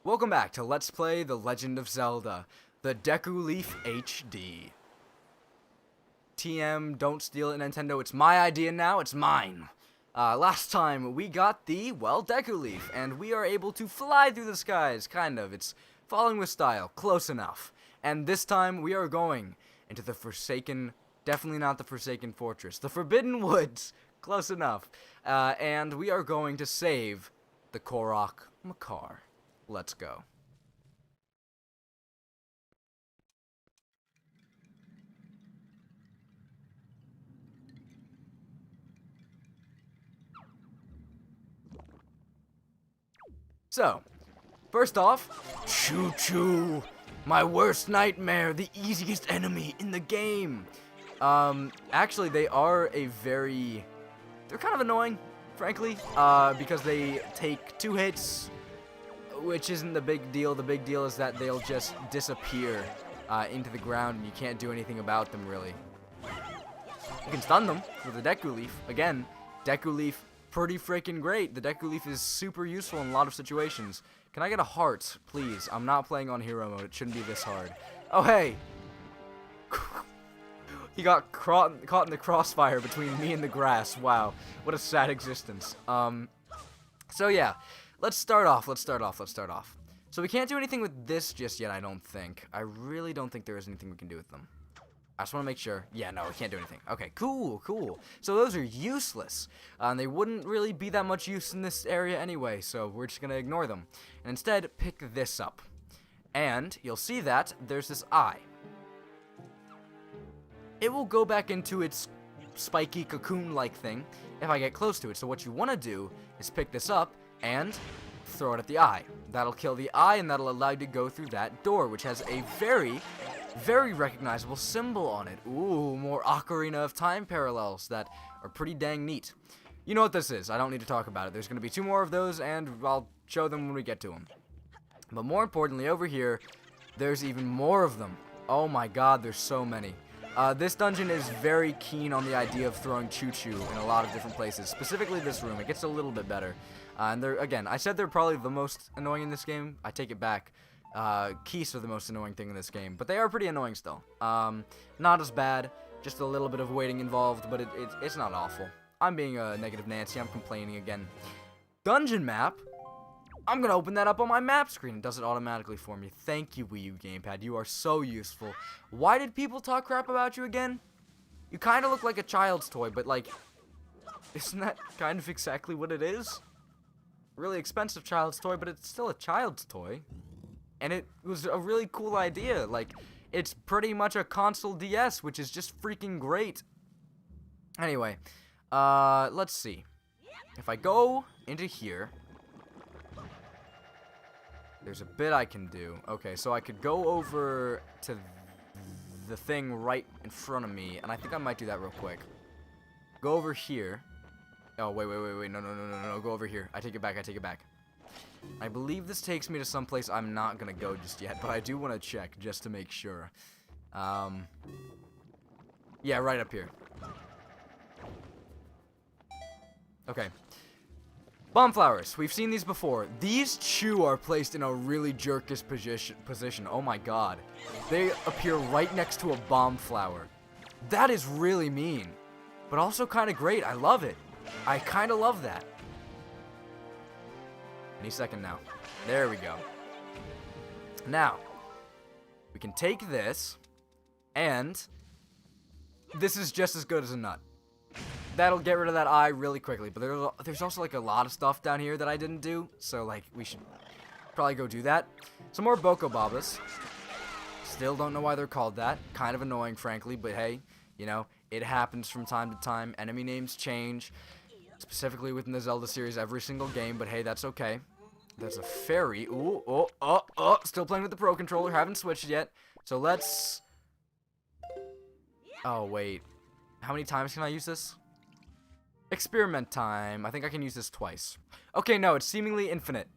Welcome back to Let's Play The Legend of Zelda, the Deku Leaf HD. TM, don't steal it, Nintendo. It's my idea now. It's mine. Last time we got the, well, Deku Leaf, and we are able to fly through the skies, kind of. It's following with style, close enough. And this time we are going into the Forsaken, definitely not the Forsaken Fortress, the Forbidden Woods, close enough. And we are going to save the Korok Makar. Let's go. So, first off, Choo Choo, my worst nightmare, the easiest enemy in the game. Actually, they are they're kind of annoying, frankly, because they take 2 hits, which isn't the big deal. The big deal is that they'll just disappear into the ground, and you can't do anything about them, really. You can stun them with the Deku Leaf. Again, Deku Leaf, pretty freaking great. The Deku Leaf is super useful in a lot of situations. Can I get a heart, please? I'm not playing on hero mode. It shouldn't be this hard. Oh, hey! He got caught in the crossfire between me and the grass. Wow, what a sad existence. So yeah. Let's start off. So we can't do anything with this just yet, I don't think. I really don't think there is anything we can do with them. I just want to make sure. Yeah, no, we can't do anything. Okay, cool. So those are useless. And they wouldn't really be that much use in this area anyway, so we're just going to ignore them. And instead, pick this up. And you'll see that there's this eye. It will go back into its spiky cocoon-like thing if I get close to it. So what you want to do is pick this up and throw it at the eye. That'll kill the eye, and that'll allow you to go through that door, which has a very, very recognizable symbol on it. Ooh, more Ocarina of Time parallels that are pretty dang neat. You know what this is. I don't need to talk about it. There's going to be 2 more of those, and I'll show them when we get to them. But more importantly, over here, there's even more of them. Oh my god, there's so many. This dungeon is very keen on the idea of throwing Choo Choo in a lot of different places. Specifically this room. It gets a little bit better. And they're, again, I said they're probably the most annoying in this game. I take it back. Keys are the most annoying thing in this game. But they are pretty annoying still. Not as bad. Just a little bit of waiting involved. But it's not awful. I'm being a negative Nancy. I'm complaining again. Dungeon map. I'm going to open that up on my map screen. It does it automatically for me. Thank you, Wii U Gamepad. You are so useful. Why did people talk crap about you again? You kind of look like a child's toy, but like, isn't that kind of exactly what it is? Really expensive child's toy, but it's still a child's toy. And it was a really cool idea. Like, it's pretty much a console DS, which is just freaking great. Anyway, let's see. If I go into here, there's a bit I can do. Okay, so I could go over to the thing right in front of me, and I think I might do that real quick. Go over here. Oh, wait. No. Go over here. I take it back. I believe this takes me to some place I'm not going to go just yet, but I do want to check just to make sure. Yeah, right up here. Okay. Bomb flowers. We've seen these before. These Chew are placed in a really jerkish position. Oh my god. They appear right next to a bomb flower. That is really mean, but also kind of great. I love it. I kind of love that. Any second now. There we go. Now, we can take this, and this is just as good as a nut. That'll get rid of that eye really quickly, but there's also like a lot of stuff down here that I didn't do, so like we should probably go do that. Some more Boko Babas. Still don't know why they're called that. Kind of annoying, frankly, but hey, you know, it happens from time to time. Enemy names change, specifically within the Zelda series, every single game, but hey, that's okay. There's a fairy. Ooh, oh, still playing with the Pro Controller, haven't switched yet. So let's... Oh, wait. How many times can I use this? Experiment time. I think I can use this twice. Okay, no, it's seemingly infinite.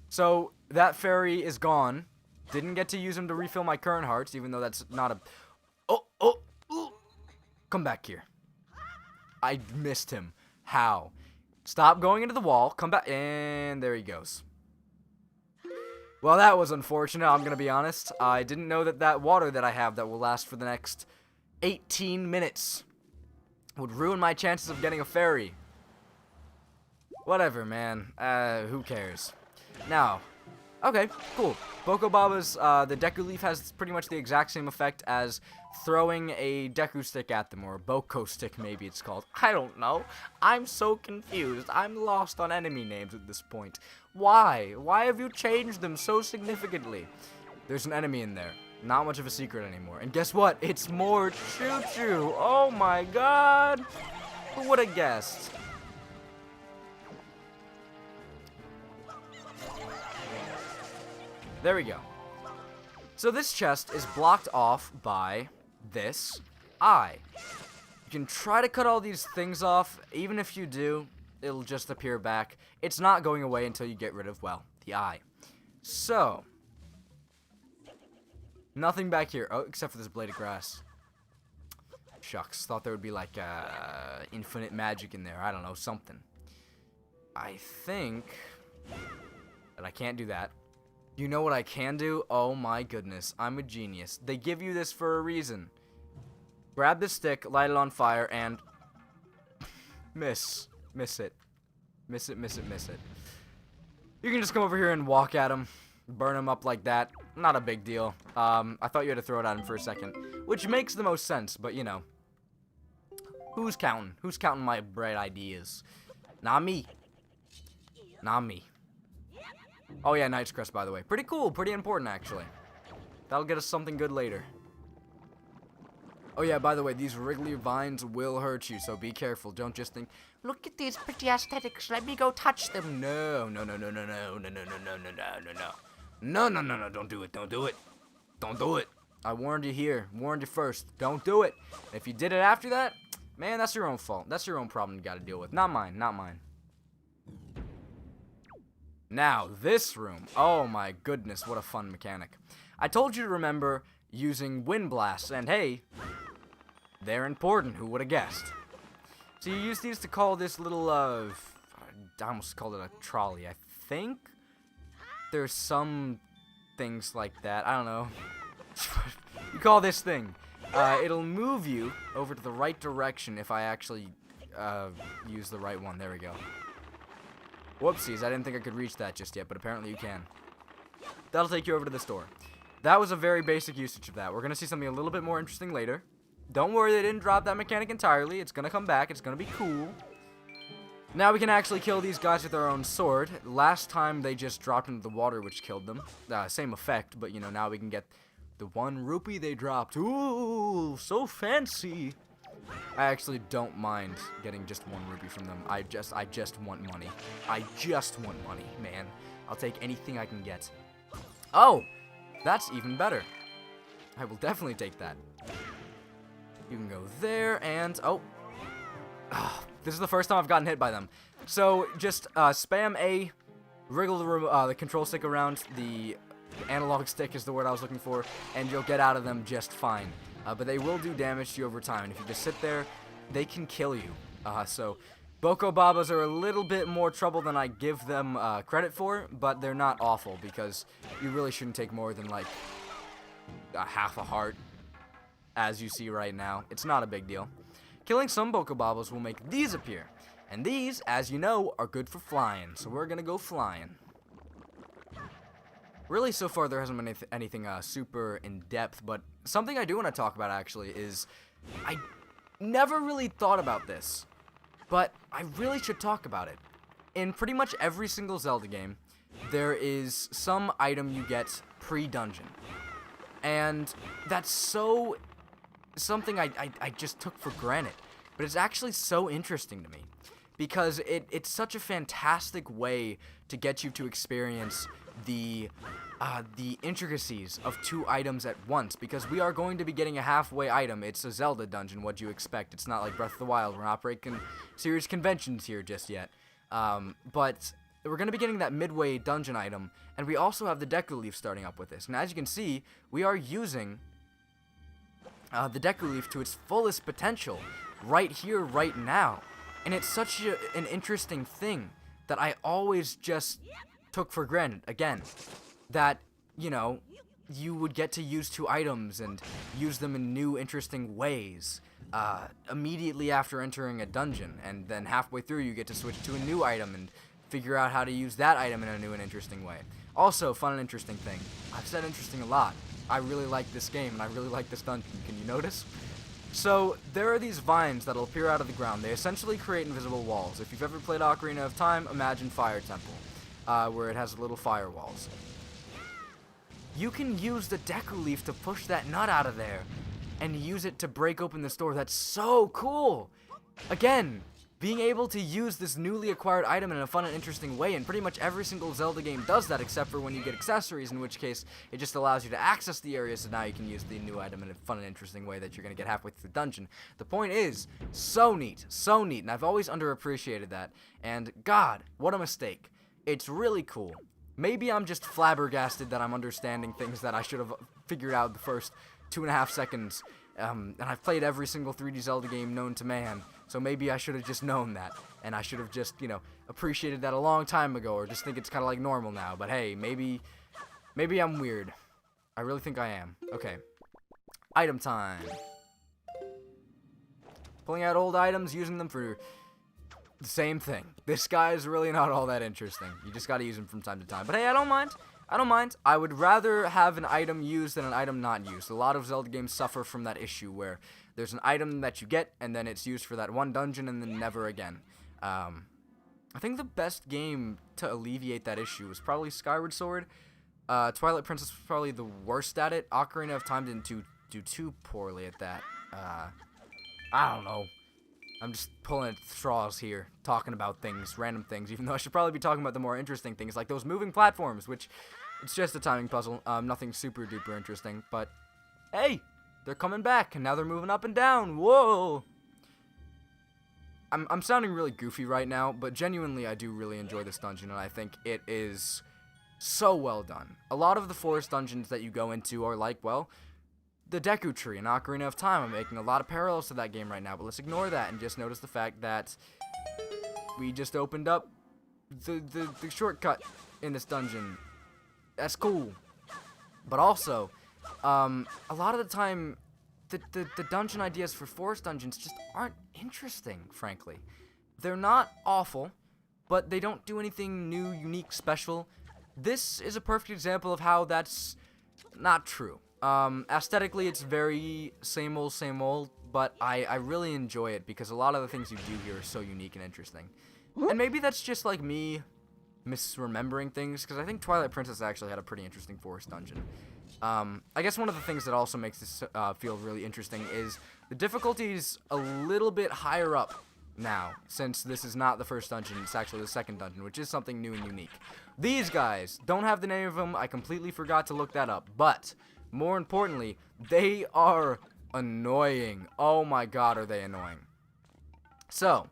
So, that fairy is gone. Didn't get to use him to refill my current hearts, even though that's not a... Oh! Come back here. I missed him. How? Stop going into the wall. Come back. And there he goes. Well, that was unfortunate, I'm gonna be honest. I didn't know that that water that I have that will last for the next 18 minutes would ruin my chances of getting a fairy. Whatever, man. Who cares? Now, okay, cool. Boko Baba's, the Deku Leaf has pretty much the exact same effect as throwing a Deku Stick at them, or a Boko Stick maybe it's called. I don't know. I'm so confused. I'm lost on enemy names at this point. Why? Why have you changed them so significantly? There's an enemy in there. Not much of a secret anymore. And guess what? It's more Choo Choo. Oh my god. Who would have guessed? There we go. So this chest is blocked off by this eye. You can try to cut all these things off. Even if you do, it'll just appear back. It's not going away until you get rid of, well, the eye. So, nothing back here. Oh, except for this blade of grass. Shucks. Thought there would be like infinite magic in there. I don't know, something. I think that I can't do that. You know what I can do? Oh my goodness, I'm a genius. They give you this for a reason. Grab the stick, light it on fire, and miss. Miss it. Miss it, miss it, miss it. You can just come over here and walk at him. Burn him up like that. Not a big deal. I thought you had to throw it at him for a second. Which makes the most sense, but you know. Who's counting? Who's counting my bright ideas? Not me. Not me. Oh yeah, Knight's Crest, by the way. Pretty cool, pretty important, actually. That'll get us something good later. Oh yeah, by the way, these wriggly vines will hurt you, so be careful. Don't just think, look at these pretty aesthetics, let me go touch them. No, no, no, no, no, no, no, no, no, no, no, no, no, no. No, no, no, no, don't do it, don't do it. Don't do it. I warned you here, warned you first. Don't do it. If you did it after that, man, that's your own fault. That's your own problem you gotta deal with. Not mine, not mine. Now, this room. Oh my goodness, what a fun mechanic. I told you to remember using wind blasts, and hey, they're important. Who would have guessed? So you use these to call this little, I almost called it a trolley. I think there's some things like that. I don't know. You call this thing. It'll move you over to the right direction if I actually use the right one. There we go. Whoopsies, I didn't think I could reach that just yet, but apparently you can. That'll take you over to the store. That was a very basic usage of that. We're going to see something a little bit more interesting later. Don't worry, they didn't drop that mechanic entirely. It's going to come back. It's going to be cool. Now we can actually kill these guys with our own sword. Last time they just dropped into the water, which killed them. Same effect, but you know, now we can get the 1 rupee they dropped. Ooh, so fancy. I actually don't mind getting just 1 rupee from them. I just want money. I just want money, man. I'll take anything I can get. Oh, that's even better. I will definitely take that. You can go there, and oh, this is the first time I've gotten hit by them. So just spam A, wriggle the control stick around. The analog stick is the word I was looking for, and you'll get out of them just fine. But they will do damage to you over time, and if you just sit there, they can kill you. So, Boko Babas are a little bit more trouble than I give them credit for, but they're not awful, because you really shouldn't take more than, like, half a heart, as you see right now. It's not a big deal. Killing some Boko Babas will make these appear, and these, as you know, are good for flying, so we're gonna go flying. Really, so far, there hasn't been anything super in-depth, but something I do want to talk about, actually, is I never really thought about this, but I really should talk about it. In pretty much every single Zelda game, there is some item you get pre-dungeon, and that's so something I just took for granted, but it's actually so interesting to me, because it's such a fantastic way to get you to experience the intricacies of 2 items at once, because we are going to be getting a halfway item. It's a Zelda dungeon. What do you expect? It's not like Breath of the Wild. We're not breaking serious conventions here just yet. But we're going to be getting that midway dungeon item, and we also have the Deku Leaf starting up with this. And as you can see, we are using the Deku Leaf to its fullest potential right here, right now. And it's such an interesting thing that I always just took for granted. Again, that, you know, you would get to use 2 items and use them in new, interesting ways immediately after entering a dungeon. And then halfway through, you get to switch to a new item and figure out how to use that item in a new and interesting way. Also, fun and interesting thing. I've said interesting a lot. I really like this game, and I really like this dungeon. Can you notice? So, there are these vines that'll appear out of the ground. They essentially create invisible walls. If you've ever played Ocarina of Time, imagine Fire Temple, where it has little fire walls. You can use the Deku Leaf to push that nut out of there, and use it to break open this door. That's so cool! Again, being able to use this newly acquired item in a fun and interesting way, and pretty much every single Zelda game does that, except for when you get accessories, in which case it just allows you to access the area, so now you can use the new item in a fun and interesting way that you're going to get halfway through the dungeon. The point is, so neat, and I've always underappreciated that, and God, what a mistake. It's really cool. Maybe I'm just flabbergasted that I'm understanding things that I should have figured out the first 2.5 seconds, and I've played every single 3D Zelda game known to man. So maybe I should have just known that, and I should have just, you know, appreciated that a long time ago, or just think it's kind of like normal now. But hey, maybe I'm weird. I really think I am. Okay. Item time. Pulling out old items, using them for the same thing. This guy is really not all that interesting. You just gotta use him from time to time. But hey, I don't mind. I would rather have an item used than an item not used. A lot of Zelda games suffer from that issue where there's an item that you get, and then it's used for that one dungeon, and then never again. I think the best game to alleviate that issue was probably Skyward Sword. Twilight Princess was probably the worst at it. Ocarina of Time didn't do too poorly at that. I don't know. I'm just pulling at straws here, talking about things, random things, even though I should probably be talking about the more interesting things, like those moving platforms, which, it's just a timing puzzle. Nothing super duper interesting, but hey! They're coming back, and now they're moving up and down. Whoa! I'm sounding really goofy right now, but genuinely I do really enjoy this dungeon, and I think it is so well done. A lot of the forest dungeons that you go into are like, well, the Deku Tree in Ocarina of Time. I'm making a lot of parallels to that game right now, but let's ignore that and just notice the fact that we just opened up the shortcut in this dungeon. That's cool. But also, a lot of the time, the dungeon ideas for forest dungeons just aren't interesting, frankly. They're not awful, but they don't do anything new, unique, special. This is a perfect example of how that's not true. Aesthetically, it's very same old, but I really enjoy it because a lot of the things you do here are so unique and interesting. And maybe that's just like me misremembering things, because I think Twilight Princess actually had a pretty interesting forest dungeon. I guess one of the things that also makes this feel really interesting is the difficulty's a little bit higher up now, since this is not the first dungeon, it's actually the second dungeon, which is something new and unique. These guys, don't have the name of them, I completely forgot to look that up, but more importantly, they are annoying. Oh my god, are they annoying. So,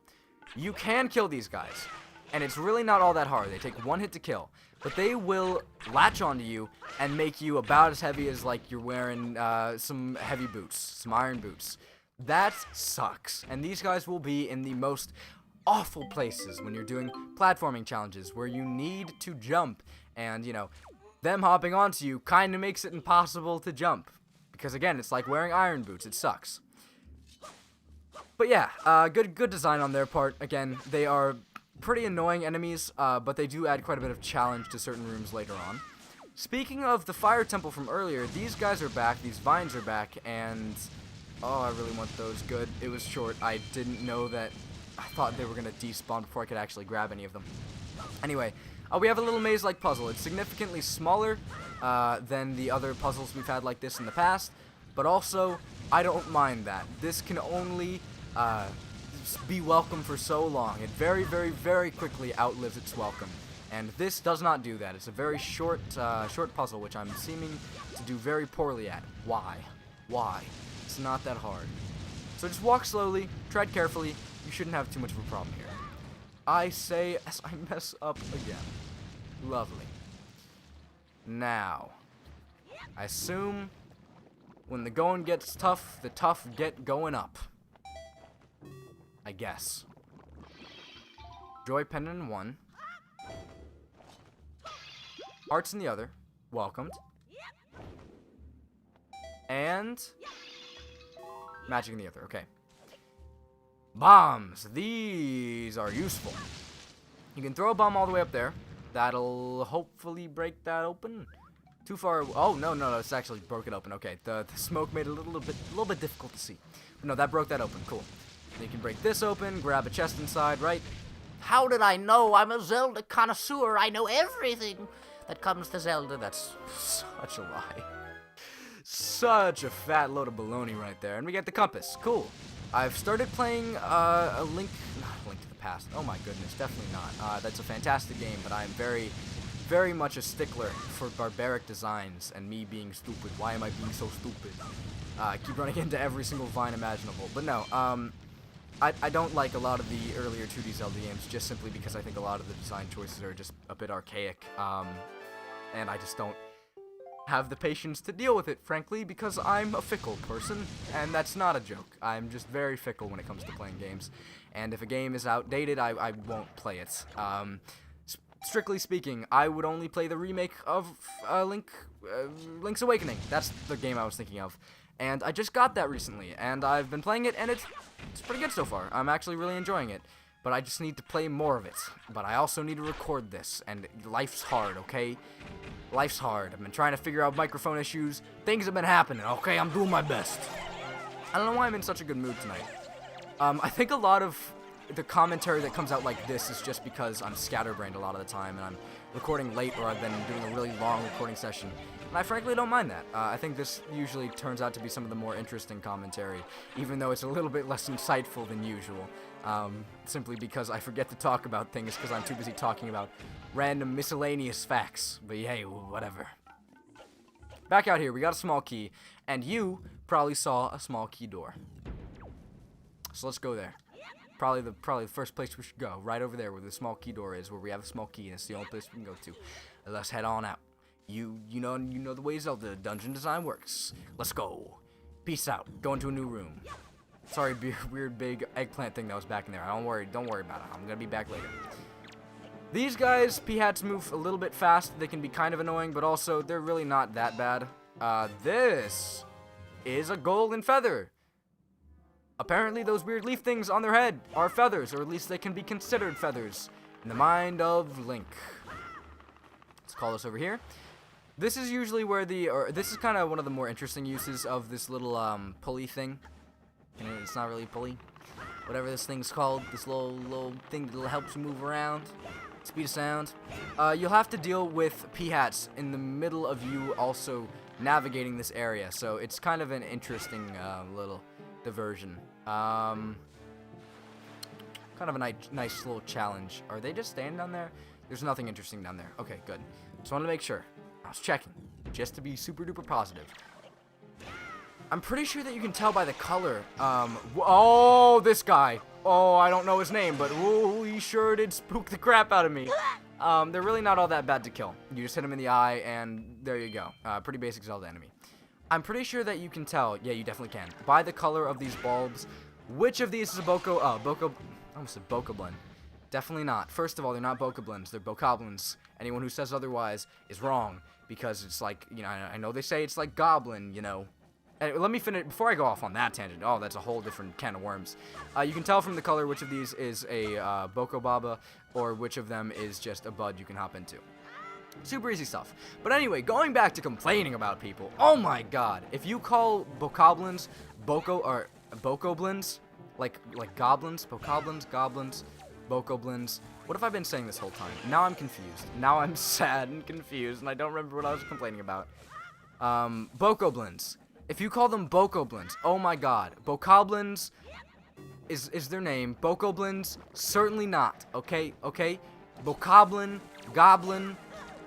you can kill these guys, and it's really not all that hard. They take 1 hit to kill, but they will latch onto you and make you about as heavy as like you're wearing some heavy boots, some iron boots. That sucks, and these guys will be in the most awful places when you're doing platforming challenges where you need to jump, and you know, them hopping onto you kind of makes it impossible to jump, because again, it's like wearing iron boots. It sucks. But yeah, good design on their part. Again, they are pretty annoying enemies, but they do add quite a bit of challenge to certain rooms later on. Speaking of the fire temple from earlier, these guys are back, these vines are back, and oh, I really want those. Good. It was short. I didn't know that. I thought they were going to despawn before I could actually grab any of them. Anyway, we have a little maze-like puzzle. It's significantly smaller than the other puzzles we've had like this in the past, but also, I don't mind that. This can only be welcome for so long. It very, very, very quickly outlives its welcome. And this does not do that. It's a very short puzzle, which I'm seeming to do very poorly at. Why? Why? It's not that hard. So just walk slowly, tread carefully. You shouldn't have too much of a problem here. I say as I mess up again. Lovely. Now, I assume when the going gets tough, the tough get going up. I guess. Joy pendant in one. Hearts in the other. welcomed. And magic in the ether. Okay. Bombs. These are useful. You can throw a bomb all the way up there. That'll hopefully break that open. Too far. Oh no! It's actually broke it open. Okay, the smoke made it a little bit difficult to see. But no, that broke that open. Cool. Then you can break this open. Grab a chest inside. Right. How did I know? I'm a Zelda connoisseur. I know everything that comes to Zelda. That's such a lie. Such a fat load of baloney right there. And we get the compass. Cool. I've started playing not a Link to the Past. Oh my goodness, definitely not. That's a fantastic game, but I'm very much a stickler for barbaric designs and me being stupid. Why am I being so stupid? I keep running into every single vine imaginable. But no, I don't like a lot of the earlier 2D Zelda games just simply because I think a lot of the design choices are just a bit archaic. And I just don't have the patience to deal with it, frankly, because I'm a fickle person, and that's not a joke. I'm just very fickle when it comes to playing games, and if a game is outdated, I won't play it. Strictly speaking, I would only play the remake of Link's Awakening. That's the game I was thinking of, and I just got that recently, and I've been playing it, and it's pretty good so far. I'm actually really enjoying it. But I just need to play more of it. But I also need to record this, and life's hard, okay? Life's hard. I've been trying to figure out microphone issues. Things have been happening, okay? I'm doing my best. I don't know why I'm in such a good mood tonight. I think a lot of the commentary that comes out like this is just because I'm scatterbrained a lot of the time, and I'm recording late, or I've been doing a really long recording session. And I frankly don't mind that. I think this usually turns out to be some of the more interesting commentary, even though it's a little bit less insightful than usual. Simply because I forget to talk about things because I'm too busy talking about random miscellaneous facts. But hey, whatever. Back out here, we got a small key, and you probably saw a small key door. So let's go there. Probably the first place we should go, right over there where the small key door is, where we have a small key, and it's the only place we can go to. Let's head on out. You know the way Zelda dungeon design works. Let's go. Peace out. Go into a new room. Sorry, weird big eggplant thing that was back in there. Don't worry about it. I'm gonna be back later. These guys, P-hats, move a little bit fast. They can be kind of annoying, but also they're really not that bad. This is a golden feather. Apparently, those weird leaf things on their head are feathers, or at least they can be considered feathers in the mind of Link. Let's call this over here. This is usually where this is kind of one of the more interesting uses of this little pulley thing. And it's not really a pulley. Whatever this thing's called, this little thing that helps you move around. Speed of sound. You'll have to deal with P-hats in the middle of you also navigating this area. So it's kind of an interesting little diversion. Kind of a nice little challenge. Are they just standing down there? There's nothing interesting down there. Okay, good. Just wanted to make sure. I was checking, just to be super duper positive. I'm pretty sure that you can tell by the color. Oh, this guy. Oh, I don't know his name, but ooh, he sure did spook the crap out of me. They're really not all that bad to kill. You just hit him in the eye, and there you go. Pretty basic Zelda enemy. I'm pretty sure that you can tell, yeah, you definitely can, by the color of these bulbs, which of these is a I almost said Bokoblin. Definitely not. First of all, they're not Bokoblins, they're Bokoblins. Anyone who says otherwise is wrong, because it's like, you know, I know they say it's like Goblin, you know. Let me finish, before I go off on that tangent, oh, that's a whole different can of worms. You can tell from the color which of these is a Bokobaba, or which of them is just a bud you can hop into. Super easy stuff. But anyway, going back to complaining about people, oh my god, if you call Bokoblins Bokoblins, like goblins, goblins, Bokoblins, what have I been saying this whole time? Now I'm confused. Now I'm sad and confused, and I don't remember what I was complaining about. Bokoblins. If you call them Bokoblins, oh my god, Bokoblins is their name. Bokoblins, certainly not, okay? Bokoblin, Goblin,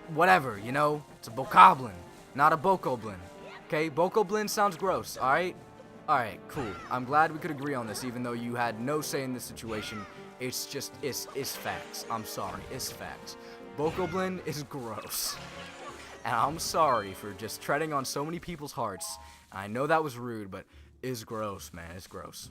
whatever, you know? It's a Bokoblin, not a Bokoblin, okay? Bokoblin sounds gross, alright? Alright, cool. I'm glad we could agree on this, even though you had no say in this situation. It's just, it's facts. I'm sorry, it's facts. Bokoblin is gross. And I'm sorry for just treading on so many people's hearts. I know that was rude, but it's gross, man. It's gross.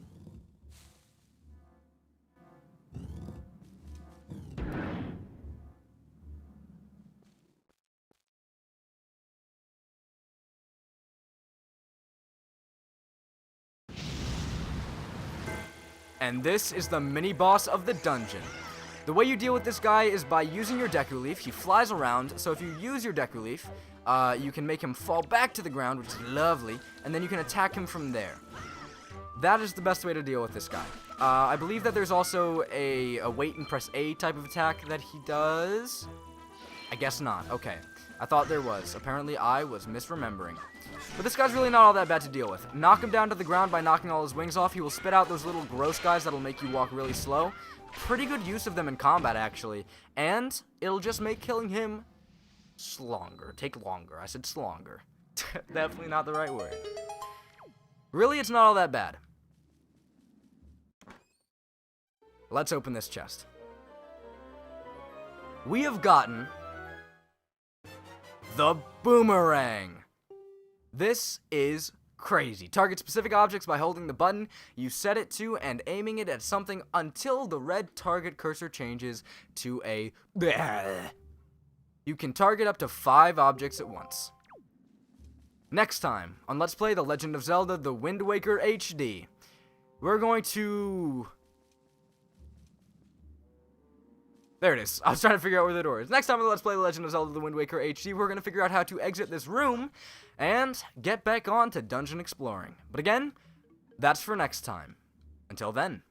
And this is the mini-boss of the dungeon. The way you deal with this guy is by using your Deku Leaf. He flies around, so if you use your Deku Leaf, you can make him fall back to the ground, which is lovely, and then you can attack him from there. That is the best way to deal with this guy. I believe that there's also a wait and press A type of attack that he does. I guess not. Okay. I thought there was. Apparently I was misremembering. But this guy's really not all that bad to deal with. Knock him down to the ground by knocking all his wings off. He will spit out those little gross guys that'll make you walk really slow. Pretty good use of them in combat, actually. And it'll just make killing him take longer. I said slonger. Definitely not the right word. Really, it's not all that bad. Let's open this chest. We have gotten the Boomerang. This is crazy. Target specific objects by holding the button you set it to and aiming it at something until the red target cursor changes to a bleh. You can target up to 5 objects at once. Next time on Let's Play The Legend of Zelda The Wind Waker HD, we're going to... There it is. I was trying to figure out where the door is. Next time on Let's Play The Legend of Zelda The Wind Waker HD, we're going to figure out how to exit this room and get back on to dungeon exploring. But again, that's for next time. Until then.